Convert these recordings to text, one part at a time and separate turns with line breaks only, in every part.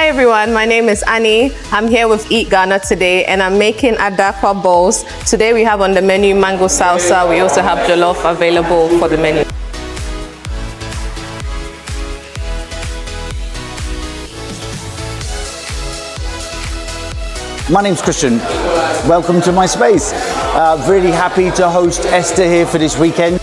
Hi everyone, my name is Annie. I'm here with Eat Ghana today and I'm making adakwa balls. Today we have on the menu mango salsa. We also have jollof available for the menu.
My name's Christian. Welcome to my space. Really happy to host Esther here for this weekend.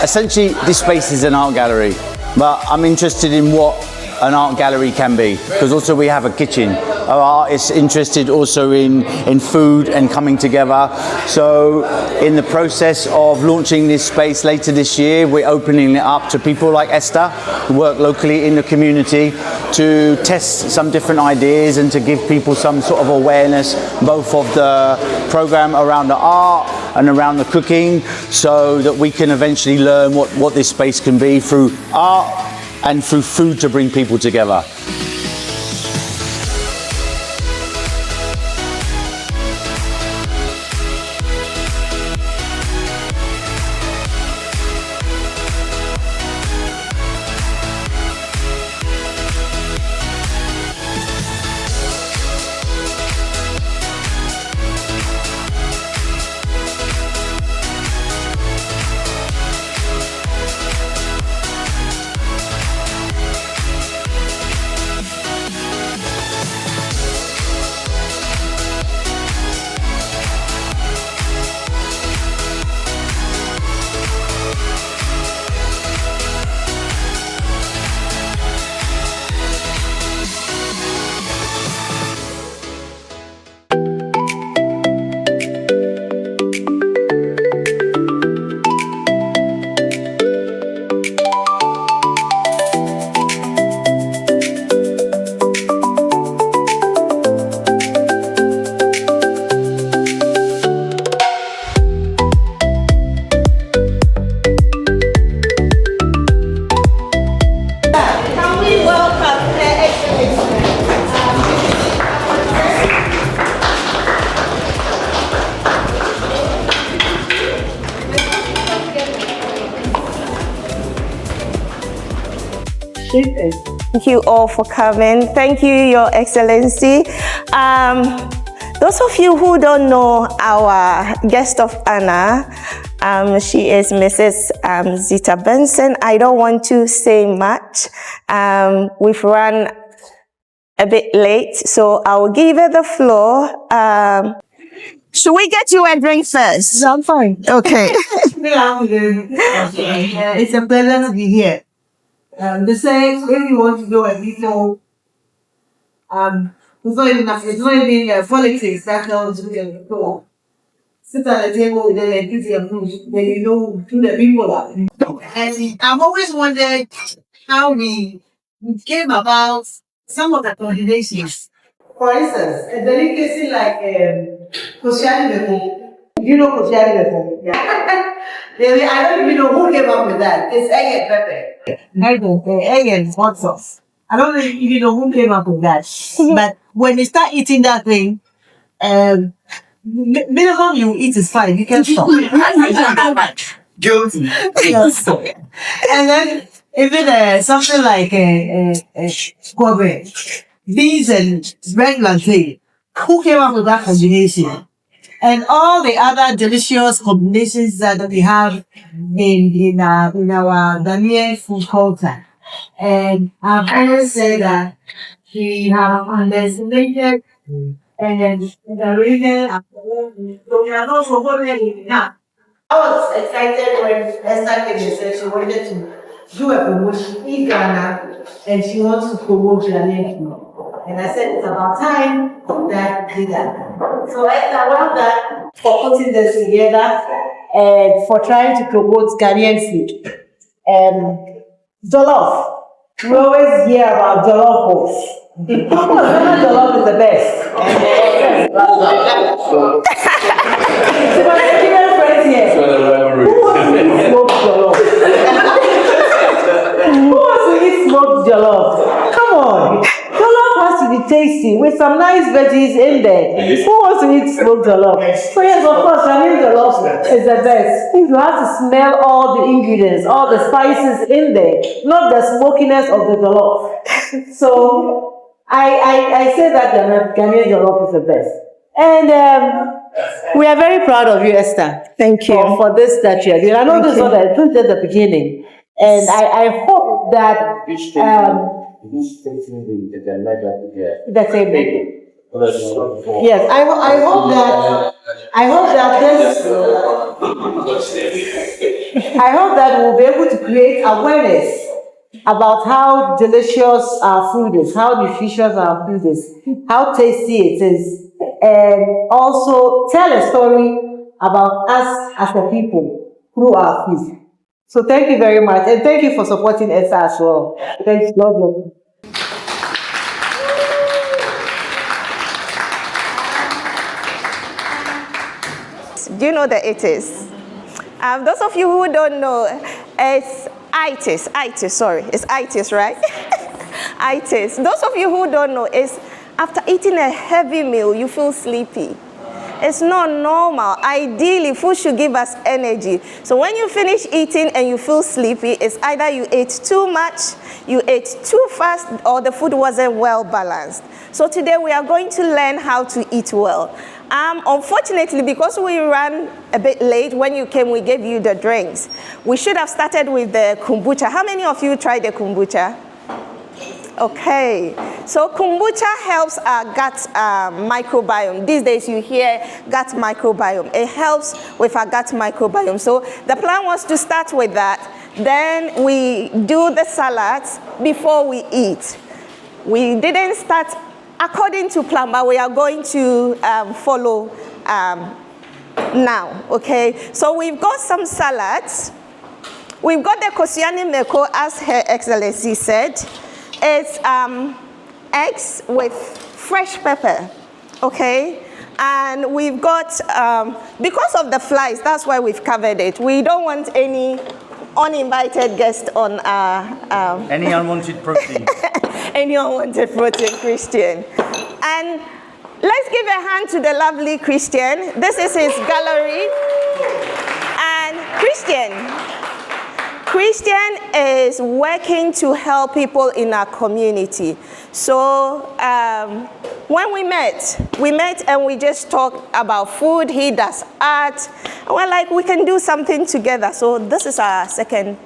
Essentially, this space is an art gallery, but I'm interested in what an art gallery can be, because also we have a kitchen. Our art is interested also in food and coming together. So in the process of launching this space later this year, we're opening it up to people like Esther, who work locally in the community, to test some different ideas and to give people some sort of awareness, both of the program around the art and around the cooking, so that we can eventually learn what this space can be through art and through food to bring people together.
Thank you all for coming. Thank you, Your Excellency. Those of you who don't know our guest of honor, she is Mrs. Zita Benson. I don't want to say much. We've run a bit late, so I will give her the floor. Should we get you a drink first?
No, I'm fine.
Okay.
It's a pleasure to be here. The same, if you want to go and people, it's not even politics, that's not to be a people. Sit at the table with them and eat your food, then you know who the people are. And I've always wondered how we came about some of the coordinations. For instance, a delicacy like Cuisine. You know Cuisine? Yeah. I don't even know who came up with that. It's egg and pepper. Egg and hot sauce. I don't even know who came up with that. But when you start eating that thing, minimum you eat is fine. You can stop. Guilty. Yes. And then even something like squabbing, beans and red plantain. Who came up with that combination? And all the other delicious combinations that we have in our Ghanaian food culture. And I've always said that we have underestimated and the region, so we are not supporting enough. I was excited when Esther came and said she wanted to do a promotion in Ghana and she wants to promote Ghanaian food. And I said it's about time that we did that. So Esther, well done for putting this together and for trying to promote Ghanaian food. Jollof. We always hear about jollof balls. Jollof is the best. So my Nigerian friends here, who wants to eat smoked jollof? Who wants to eat smoked jollof? Come on. Jollof has to be tasty with some nice veggies in there. Who wants to eat smoked jollof? So yes, of course, Ghanaian jollof is the best. You have to smell all the ingredients, all the spices in there, not the smokiness of the jollof. So I say that Ghanaian jollof is the best. And we are very proud of you, Esther.
Thank you.
For this that you are doing. I know this is just the beginning. And I hope that the table. Yes, I hope that we'll be able to create awareness about how delicious our food is, how nutritious our food is, how tasty it is, and also tell a story about us as a people through our food. So thank you very much, and thank you for supporting Esther as well. Thanks, God bless you.
Do you know the itis? Those of you who don't know, it's itis. It's itis, right? Itis. Those of you who don't know, is after eating a heavy meal, you feel sleepy. It's not normal. Ideally, food should give us energy. So when you finish eating and you feel sleepy, it's either you ate too much, you ate too fast, or the food wasn't well balanced. So today we are going to learn how to eat well. Unfortunately, because we ran a bit late, when you came, we gave you the drinks. We should have started with the kombucha. How many of you tried the kombucha? Okay, so kombucha helps our gut microbiome. These days you hear gut microbiome. It helps with our gut microbiome. So the plan was to start with that. Then we do the salads before we eat. We didn't start according to plan, but we are going to follow now, okay? So we've got some salads. We've got the Cuisine meko, as Her Excellency said. It's eggs with fresh pepper, okay? And we've got, because of the flies, that's why we've covered it. We don't want any uninvited guests on our...
Any unwanted protein.
Any unwanted protein, Christian. And let's give a hand to the lovely Christian. This is his gallery. And Christian is working to help people in our community. So when we met and we just talked about food. He does art. And we're like, we can do something together. So this is our second.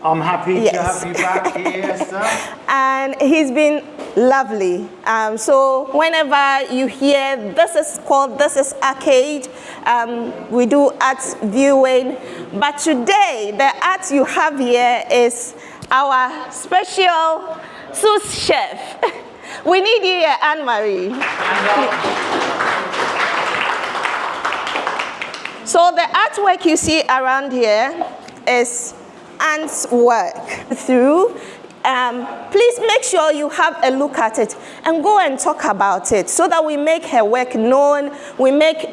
I'm happy to have you back here, Esther.
And he's been lovely. So whenever you hear this is arcade, we do art viewing. But today, the art you have here is our special sous chef. We need you here, Anne-Marie. So the artwork you see around here is Anne's work. Please make sure you have a look at it and go and talk about it so that we make her work known, we make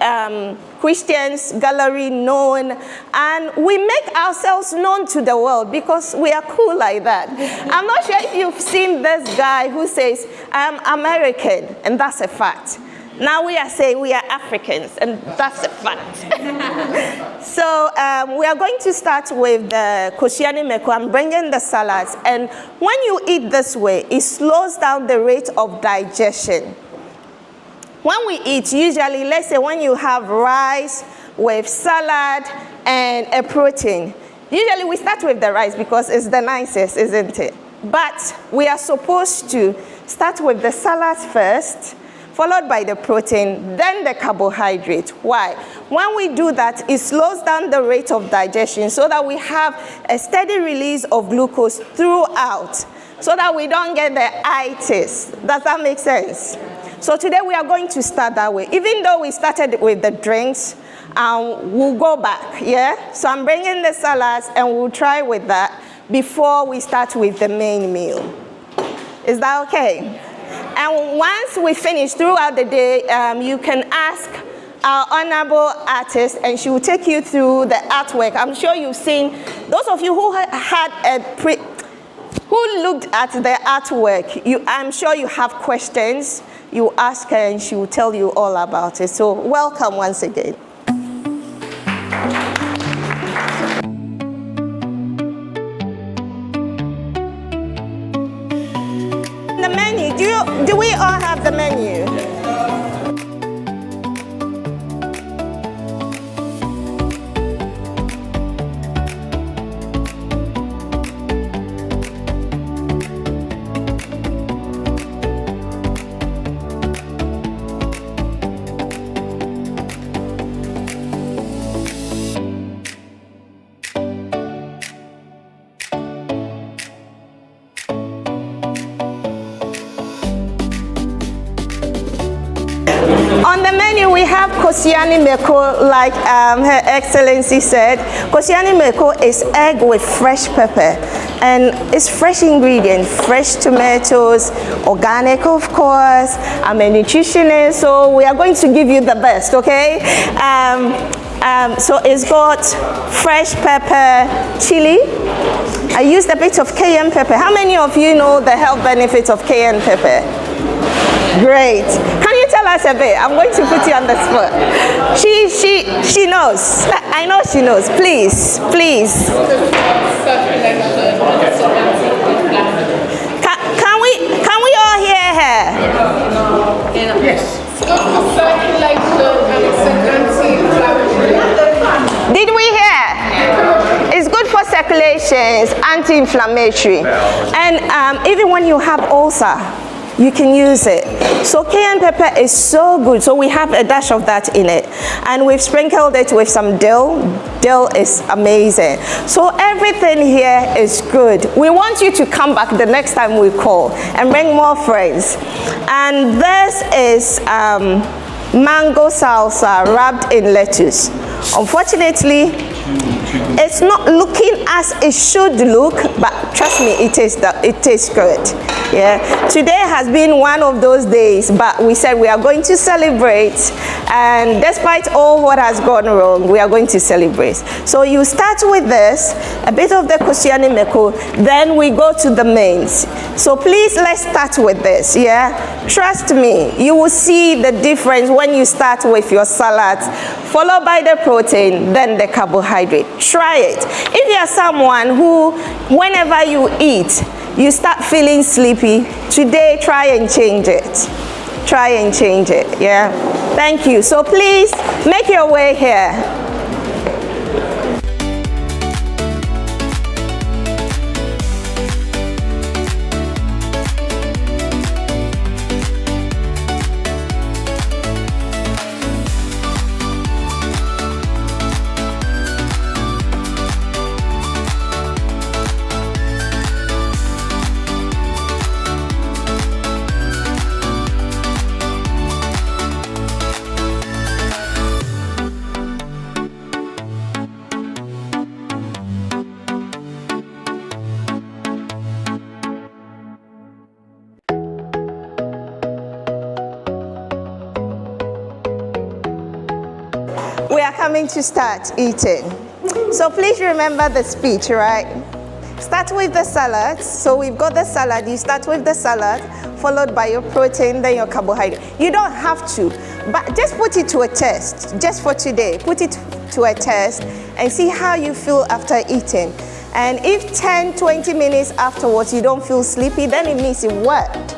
Christian's gallery known, and we make ourselves known to the world because we are cool like that. I'm not sure if you've seen this guy who says, I'm American, and that's a fact. Now we are saying we are Africans, and that's a fact. So we are going to start with the Cuisine meko. I'm bringing the salads, and when you eat this way, it slows down the rate of digestion. When we eat, usually, let's say when you have rice with salad and a protein, usually we start with the rice because it's the nicest, isn't it? But we are supposed to start with the salad first, followed by the protein, then the carbohydrate. Why? When we do that, it slows down the rate of digestion so that we have a steady release of glucose throughout, so that we don't get the itis. Does that make sense? So today we are going to start that way. Even though we started with the drinks, we'll go back, yeah? So I'm bringing the salads and we'll try with that before we start with the main meal. Is that okay? And once we finish throughout the day, you can ask our honorable artist, and she will take you through the artwork. I'm sure you've seen, those of you who who looked at the artwork, I'm sure you have questions. You ask her and she will tell you all about it. So welcome once again. The menu, do On the menu, we have Cuisine meko, like Her Excellency said. Cuisine meko is egg with fresh pepper. And it's fresh ingredients, fresh tomatoes, organic, of course. I'm a nutritionist, so we are going to give you the best, okay? So it's got fresh pepper, chili. I used a bit of cayenne pepper. How many of you know the health benefits of cayenne pepper? Great. Can you tell us a bit? I'm going to put you on the spot. She knows. I know she knows. Please. Can we all hear her?
Yes.
Did we hear? It's good for circulation, it's anti-inflammatory. And even when you have ulcer, you can use it. So cayenne pepper is so good. So we have a dash of that in it. And we've sprinkled it with some dill. Dill is amazing. So everything here is good. We want you to come back the next time we call and bring more friends. And this is mango salsa wrapped in lettuce. Unfortunately, it's not looking as it should look, but trust me, it tastes good. Yeah. Today has been one of those days, but we said we are going to celebrate, and despite all what has gone wrong, we are going to celebrate. So you start with this, a bit of the Cuisine meko, then we go to the mains. So please, let's start with this, yeah? Trust me, you will see the difference when you start with your salads, followed by the protein, then the carbohydrate. Try it. If you are someone who, whenever you eat, you start feeling sleepy, today try and change it. Try and change it, yeah? Thank you. So please, make your way here. We are coming to start eating. So please remember the speech, right? Start with the salad. So we've got the salad. You start with the salad, followed by your protein, then your carbohydrate. You don't have to, but just put it to a test. Just for today, put it to a test and see how you feel after eating. And if 10, 20 minutes afterwards you don't feel sleepy, then it means it worked.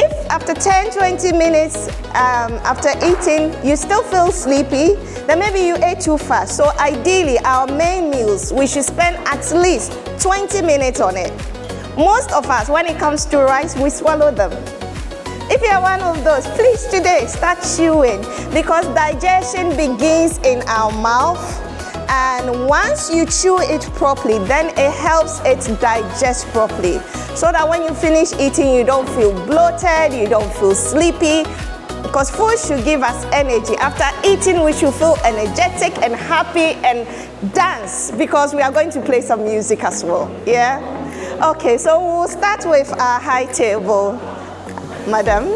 If after 10, 20 minutes after eating, you still feel sleepy, then maybe you ate too fast. So ideally, our main meals, we should spend at least 20 minutes on it. Most of us, when it comes to rice, we swallow them. If you are one of those, please today start chewing, because digestion begins in our mouth. And once you chew it properly, then it helps it digest properly. So that when you finish eating, you don't feel bloated, you don't feel sleepy, because food should give us energy. After eating, we should feel energetic and happy and dance, because we are going to play some music as well, yeah? Okay, so we'll start with our high table, madam.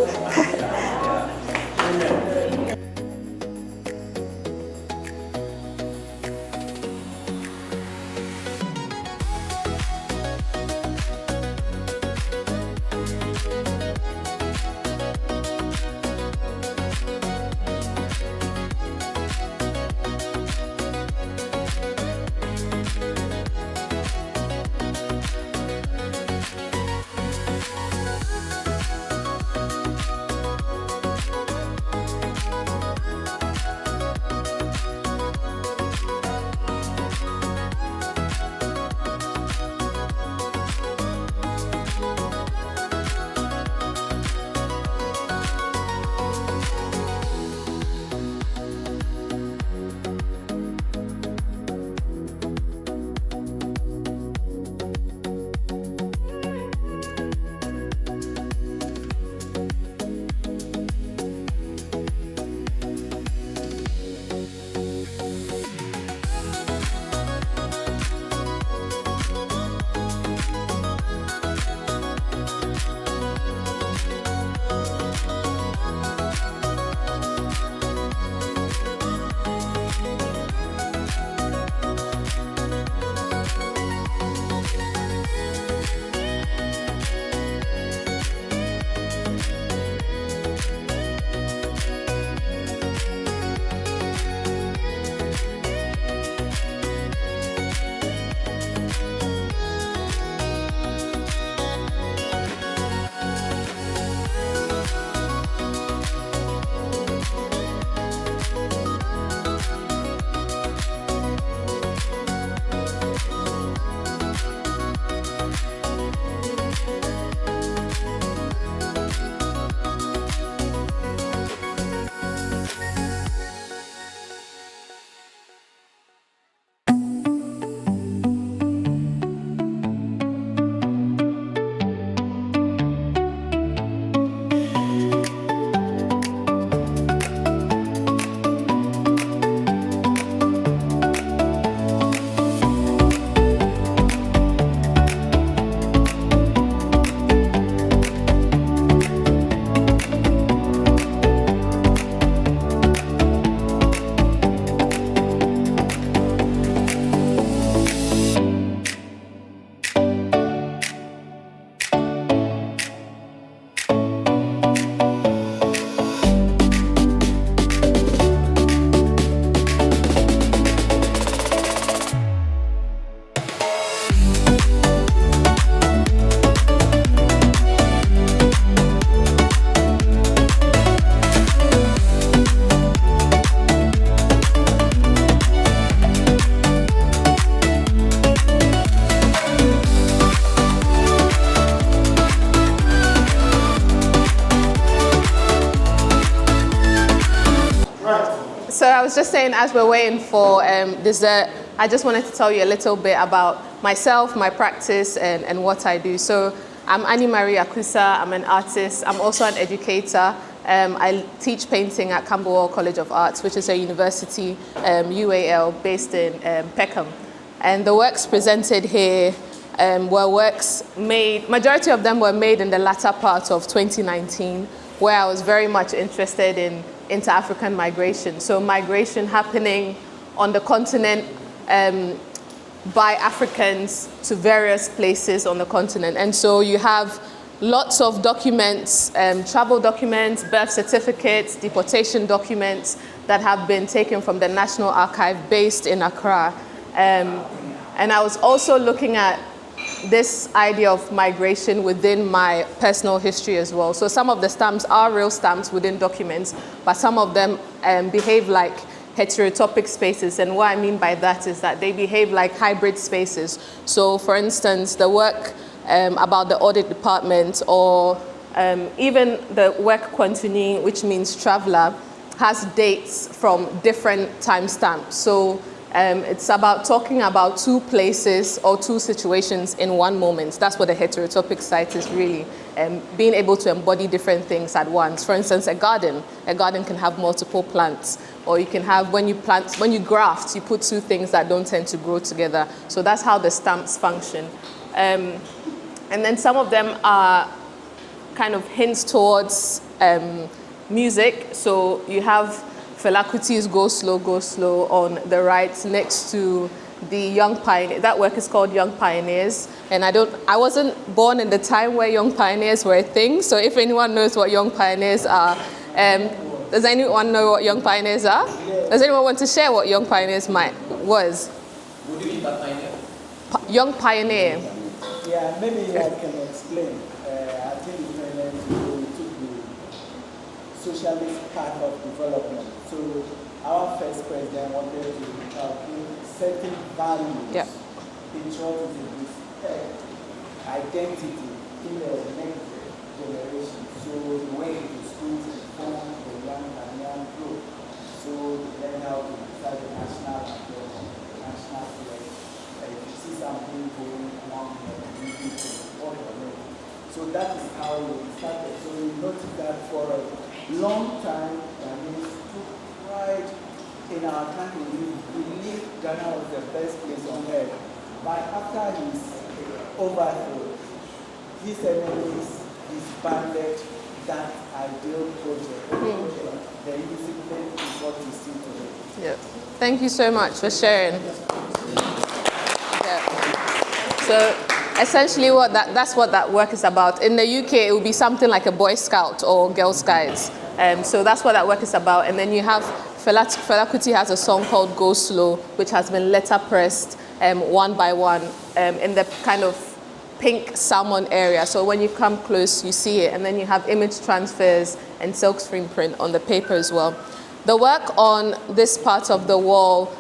I was just saying, as we're waiting for dessert, I just wanted to tell you a little bit about myself, my practice, and what I do. So I'm Annie Marie Akusa. I'm an artist. I'm also an educator. I teach painting at Camberwell College of Arts, which is a university, UAL, based in Peckham. And the works presented here were works made, majority of them were made in the latter part of 2019, where I was very much interested in inter-African migration. So migration happening on the continent by Africans to various places on the continent. And so you have lots of documents, travel documents, birth certificates, deportation documents that have been taken from the National Archive based in Accra. And I was also looking at this idea of migration within my personal history as well. So some of the stamps are real stamps within documents, but some of them behave like heterotopic spaces. And what I mean by that is that they behave like hybrid spaces. So for instance, the work about the audit department, or even the work Cuisine, which means traveler, has dates from different timestamps. So it's about talking about two places or two situations in one moment. That's what a heterotopic site is really, being able to embody different things at once. For instance, a garden can have multiple plants, or you can have, when you graft, you put two things that don't tend to grow together. So that's how the stamps function. And then some of them are kind of hints towards music. So you have Fela Kuti's Go Slow on the right next to the Young Pioneers. That work is called Young Pioneers. And I wasn't born in the time where Young Pioneers were a thing. So if anyone knows what Young Pioneers are, does anyone know what Young Pioneers are? Does anyone want to share what Young Pioneers was?
What do you mean by pioneer?
Young Pioneer.
Yeah, maybe I can explain. I think it's to the socialist path of development. So our first president wanted to give certain values, patriotism, respect, identity in the next generation. So he went into schools and formed the young Ghanaian group. So they learned how to decide the national anthem, the national flag. If you see something going on, you need to support it. So that is how we started. So we noticed that for a long time, Ghanaians took pride in our country. We believed Ghana was the best place on earth. But after his overthrow, his enemies disbanded that ideal project. The discipline is what you see today.
Yeah. Thank you so much for sharing. So essentially that's what that work is about. In the UK, it would be something like a Boy Scout or Girl Scouts. So that's what that work is about. And then you have Fela Kuti has a song called Go Slow, which has been letterpressed one by one in the kind of pink salmon area. So when you come close, you see it. And then you have image transfers and silk screen print on the paper as well. The work on this part of the wall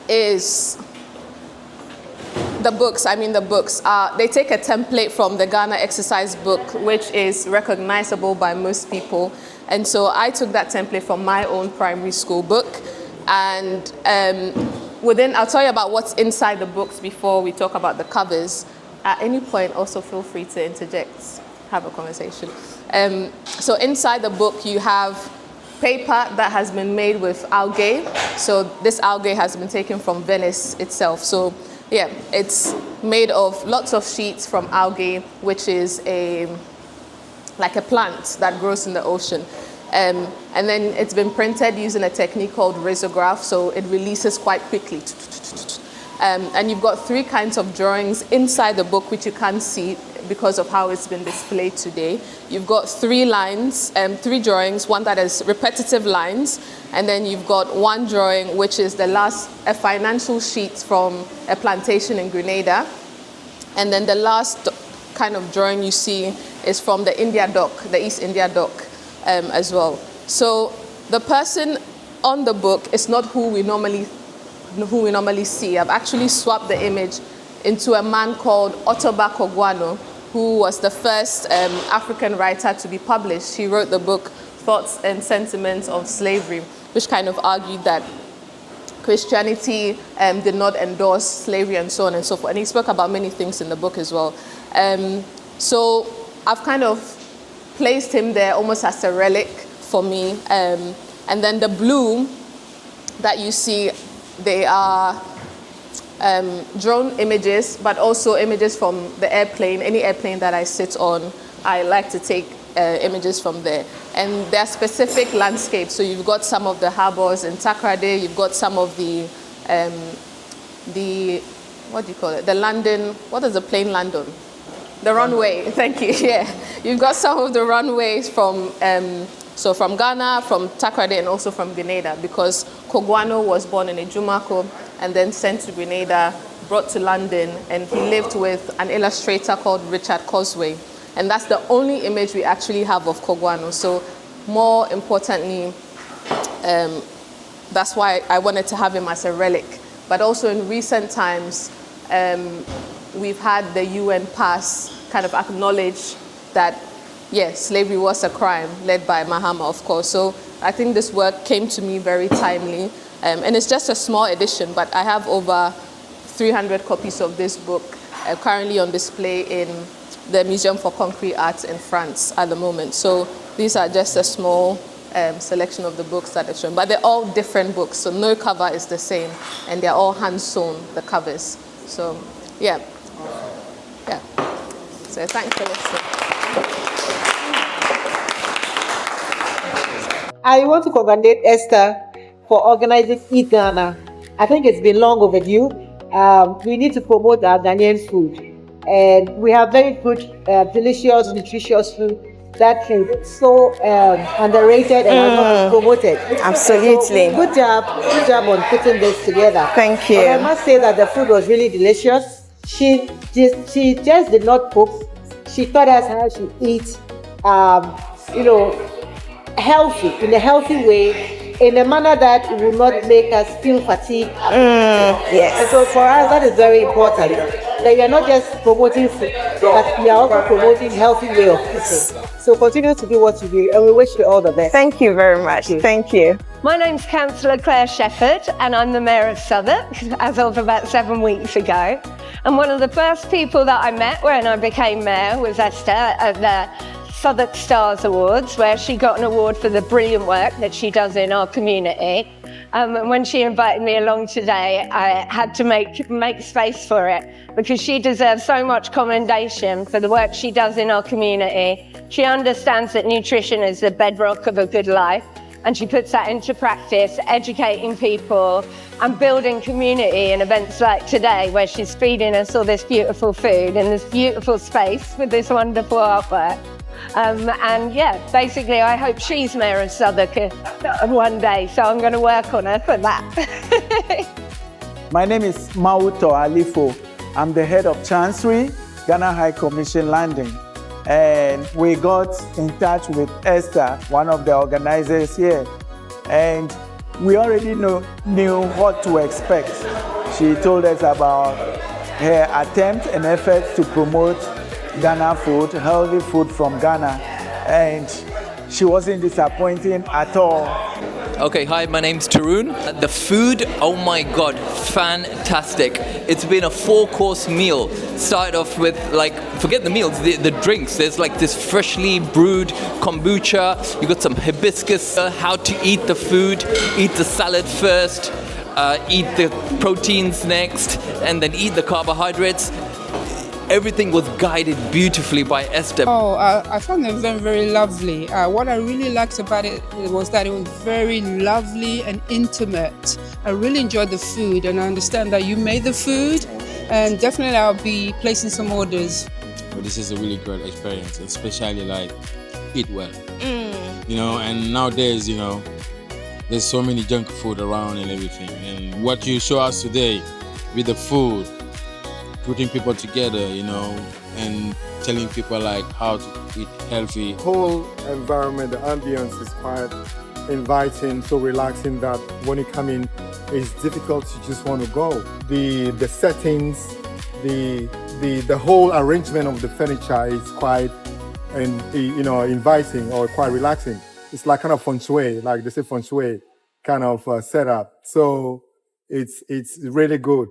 is the books. They take a template from the Ghana exercise book, which is recognizable by most people. And so I took that template from my own primary school book. And I'll tell you about what's inside the books before we talk about the covers. At any point, also feel free to interject, have a conversation. So inside the book, you have paper that has been made with algae. So this algae has been taken from Venice itself. So yeah, it's made of lots of sheets from algae, which is like a plant that grows in the ocean. And then it's been printed using a technique called risograph, so it releases quite quickly. And you've got three kinds of drawings inside the book, which you can't see because of how it's been displayed today. You've got three drawings, one that is repetitive lines, and then you've got one drawing, which is a financial sheet from a plantation in Grenada. And then the last kind of drawing you see is from the India dock, the East India dock as well. So the person on the book is not who we normally see. I've actually swapped the image into a man called Otoba Kogwano, who was the first African writer to be published. He wrote the book thoughts and sentiments of slavery, which kind of argued that Christianity did not endorse slavery and so on and so forth. And he spoke about many things in the book as well. So I've kind of placed him there almost as a relic for me. And then the blue that you see, they are drone images, but also images from the airplane. Any airplane that I sit on, I like to take images from there. And there are specific landscapes. So you've got some of the harbors in Takoradi, you've got some of the what do you call it? The London, what does the plane land on? The runway, thank you, yeah. You've got some of the runways from, so from Ghana, from Takoradi, and also from Grenada, because Kogwano was born in Ejumako and then sent to Grenada, brought to London, and he lived with an illustrator called Richard Cosway. And that's the only image we actually have of Kogwano. So more importantly, that's why I wanted to have him as a relic. But also in recent times, we've had the UN pass kind of acknowledge that, yes, slavery was a crime, led by Mahama, of course. So I think this work came to me very timely. And it's just a small edition, but I have over 300 copies of this book currently on display in the Museum for Concrete Arts in France at the moment. So these are just a small selection of the books that are shown. But they're all different books, so no cover is the same. And they're all hand-sewn, the covers. So, yeah. Yeah. So thanks for listening.
I want to congratulate Esther for organizing Eat Ghana. I think it's been long overdue. We need to promote our Ghanaian food. And we have very good, delicious, nutritious food that is so underrated and not promoted.
Absolutely.
So, good job on putting this together.
Thank you.
And I must say that the food was really delicious. She just did not cook. She taught us how to eat, healthy, in a healthy way, in a manner that will not make us feel fatigued.
Yes.
And so for us, that is very important. That we are not just promoting food, but we are also promoting healthy way of eating. So continue to do what you do, and we wish you all the best.
Thank you very much. Thank you.
My name's Councillor Claire Shepherd, and I'm the Mayor of Southwark as of about 7 weeks ago. And one of the first people that I met when I became Mayor was Esther at the Southwark Stars Awards, where she got an award for the brilliant work that she does in our community. And when she invited me along today, I had to make space for it, because she deserves so much commendation for the work she does in our community. She understands that nutrition is the bedrock of a good life, and she puts that into practice, educating people and building community in events like today, where she's feeding us all this beautiful food in this beautiful space with this wonderful artwork. And yeah, basically I hope she's Mayor of Southwark one day, so I'm going to work on her for that.
My name is Mauto Alifo. I'm the head of Chancery, Ghana High Commission Landing. And we got in touch with Esther, one of the organizers here. And we already knew what to expect. She told us about her attempt and efforts to promote Ghana food, healthy food from Ghana, and she wasn't disappointing at all.
Okay, hi, my name's Tarun. The food, oh my God, fantastic. It's been a 4-course meal. Started off with, forget the meals, the drinks. There's this freshly brewed kombucha. You got some hibiscus, how to eat the food, eat the salad first, eat the proteins next, and then eat the carbohydrates. Everything was guided beautifully by Esther.
I found it very, very lovely. What I really liked about it was that it was very lovely and intimate. I really enjoyed the food, and I understand that you made the food, and definitely I'll be placing some orders.
But this is a really great experience, especially eat well. And nowadays, there's so many junk food around and everything. And what you show us today with the food, putting people together, and telling people how to eat healthy.
The whole environment, the ambience is quite inviting, so relaxing that when you come in, it's difficult to just want to go. The settings, the whole arrangement of the furniture is quite, inviting or quite relaxing. it's like kind of feng shui, like they say feng shui kind of setup. So it's really good.